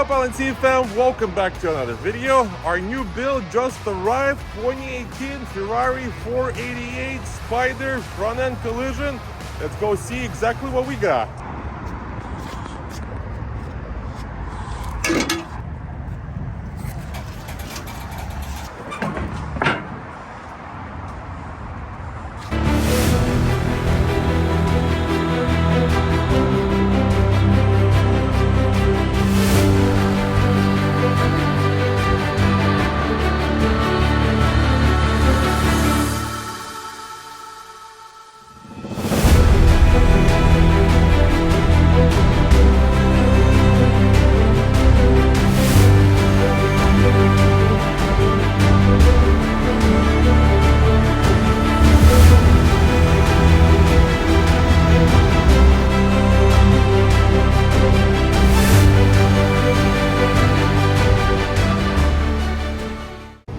up, LNC Fam? Welcome back to another video. Our new build just arrived, 2018 Ferrari 488 Spider front end collision. Let's go see exactly what we got.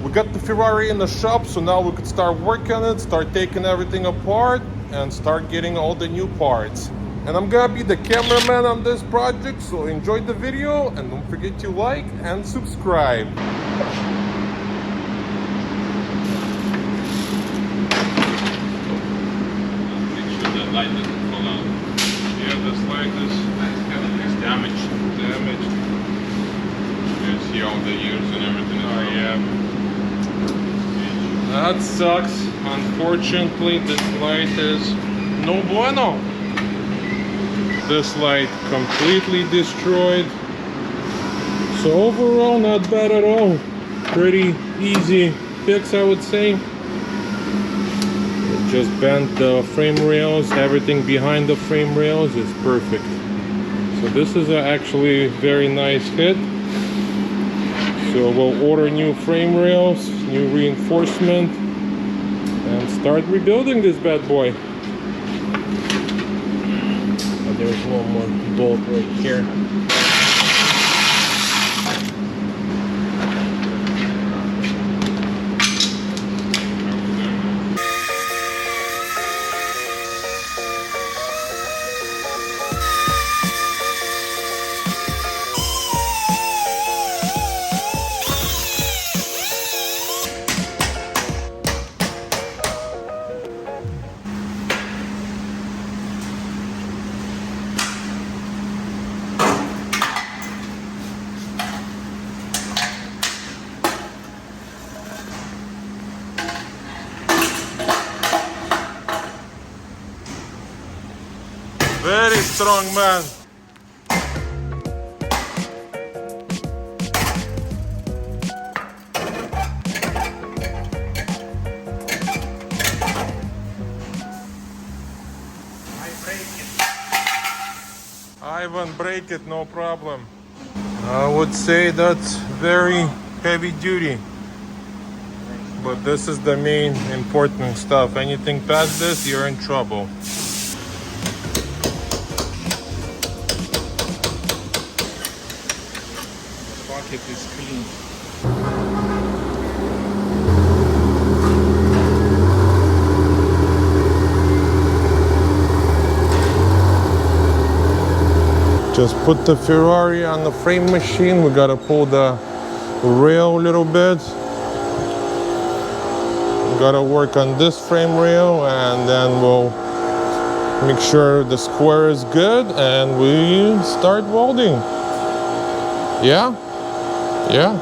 We got the Ferrari in the shop, so now we could start working on it, start taking everything apart, and start getting all the new parts. And I'm gonna be the cameraman on this project, so enjoy the video, and don't forget to like and subscribe. Make sure the light doesn't fall out. Yeah, this light is damaged. You can see all the years and everything. Oh yeah. That sucks. Unfortunately, this light is no bueno. This light completely destroyed. So overall, not bad at all. Pretty easy fix, I would say. It just bent the frame rails. Everything behind the frame rails is perfect. So this is actually very nice hit. So we'll order new frame rails, new reinforcement, and start rebuilding this bad boy. Oh, there's one more bolt right here. Very strong, man. Ivan, break it, no problem. I would say that's very heavy duty. But this is the main important stuff. Anything past this, you're in trouble. Pocket is clean. Just put the Ferrari on the frame machine. We gotta pull the rail a little bit. We gotta work on this frame rail, and then we'll make sure the square is good, and we start welding. Yeah? Yeah.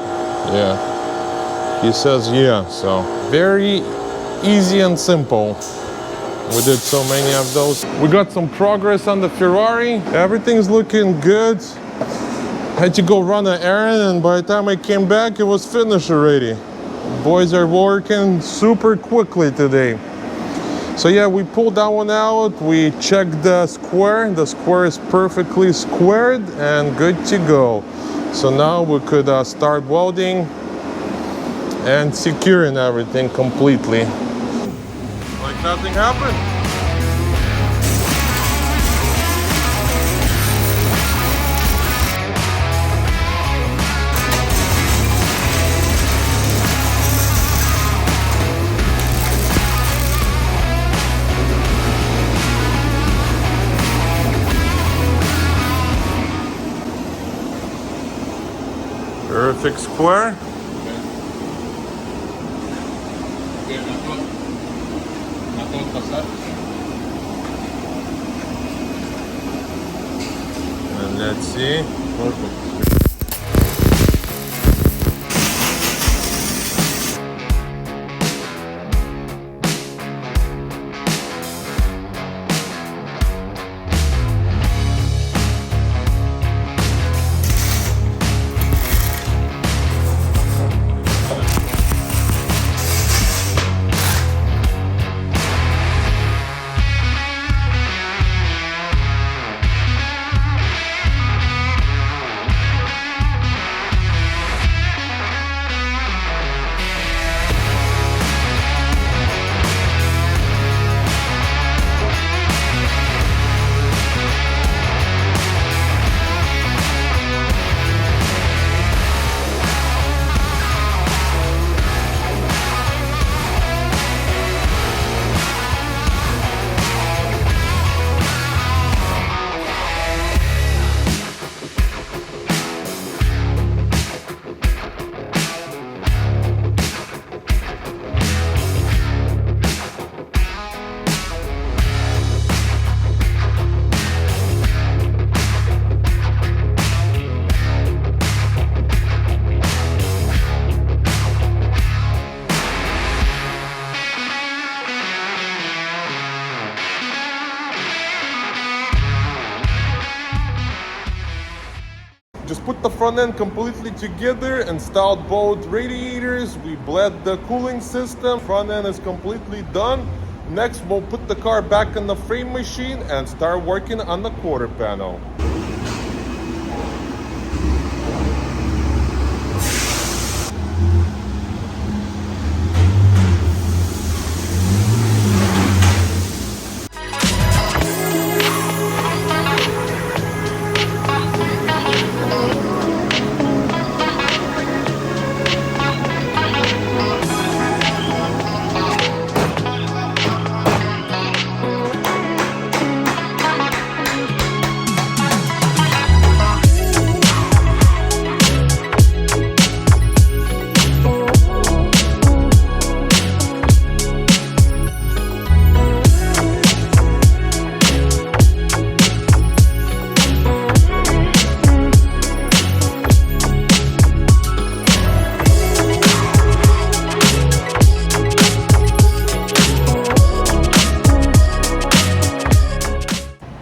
He says yeah, so very easy and simple. We did so many of those. We got some progress on the Ferrari. Everything's looking good. Had to go run an errand, and by the time I came back, it was finished already. Boys are working super quickly today. So yeah, we pulled that one out. We checked the square. The square is perfectly squared and good to go. So now we could start welding and securing everything completely. Like nothing happened. perfect square. And let's see. Perfect. Just put the front end completely together, installed both radiators, we bled the cooling system, front end is completely done. Next we'll put the car back in the frame machine and start working on the quarter panel.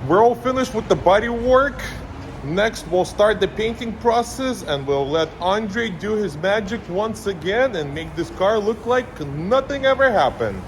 We're all finished with the body work. Next, we'll start the painting process and we'll let Andre do his magic once again and make this car look like nothing ever happened.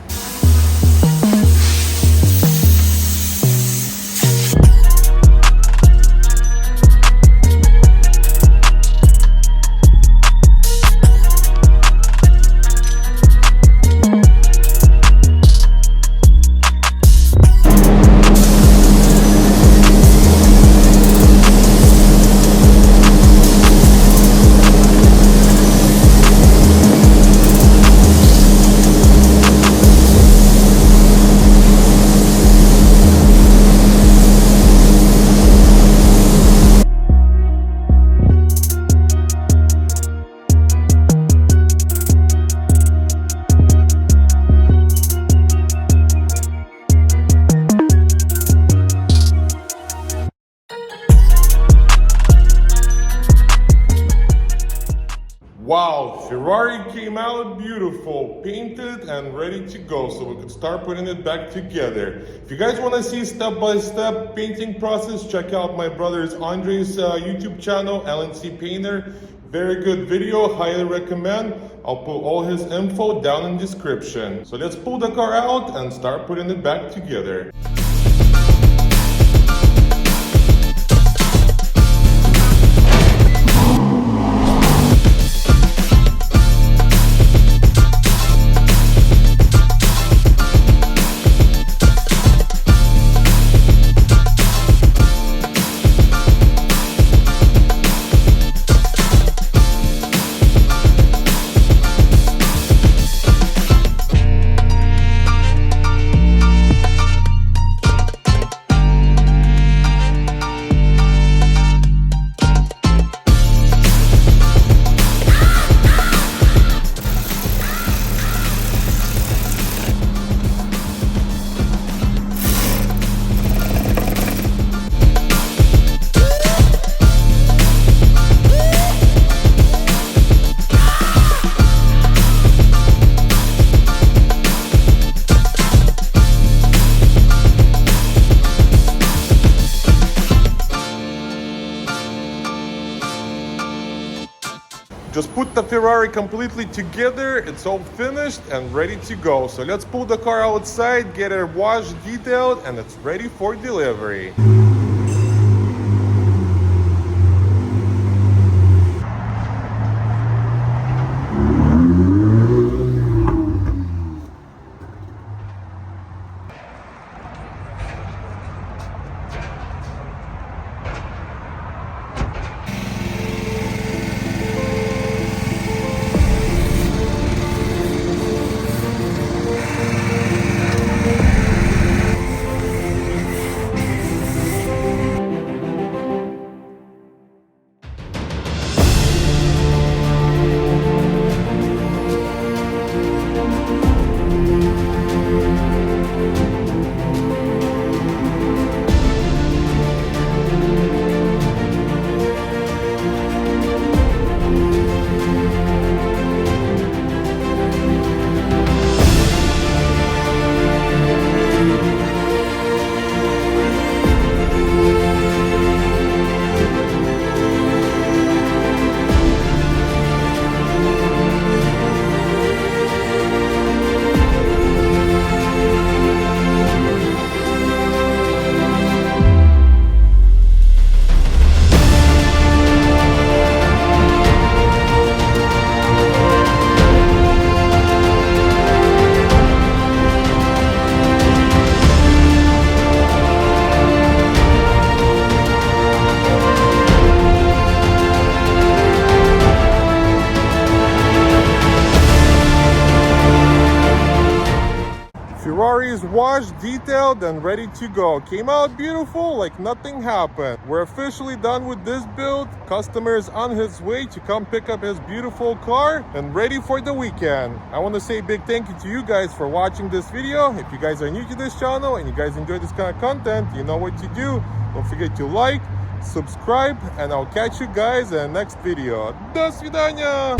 Wow, Ferrari came out beautiful, painted and ready to go, so we could start putting it back together. If you guys want to see step-by-step painting process, check out my brother's Andre's YouTube channel, LNC Painter. Very good video, highly recommend. I'll put all his info down in the description. So let's pull the car out and start putting it back together. Just put the Ferrari completely together, it's all finished and ready to go. So let's pull the car outside, get it washed, detailed, and it's ready for delivery. Ferrari is washed, detailed, and ready to go. Came out beautiful, like nothing happened. We're officially done with this build. Customer is on his way to come pick up his beautiful car and ready for the weekend. I want to say a big thank you to you guys for watching this video. If you guys are new to this channel and you guys enjoy this kind of content, you know what to do. Don't forget to like, subscribe, and I'll catch you guys in the next video. До свидания!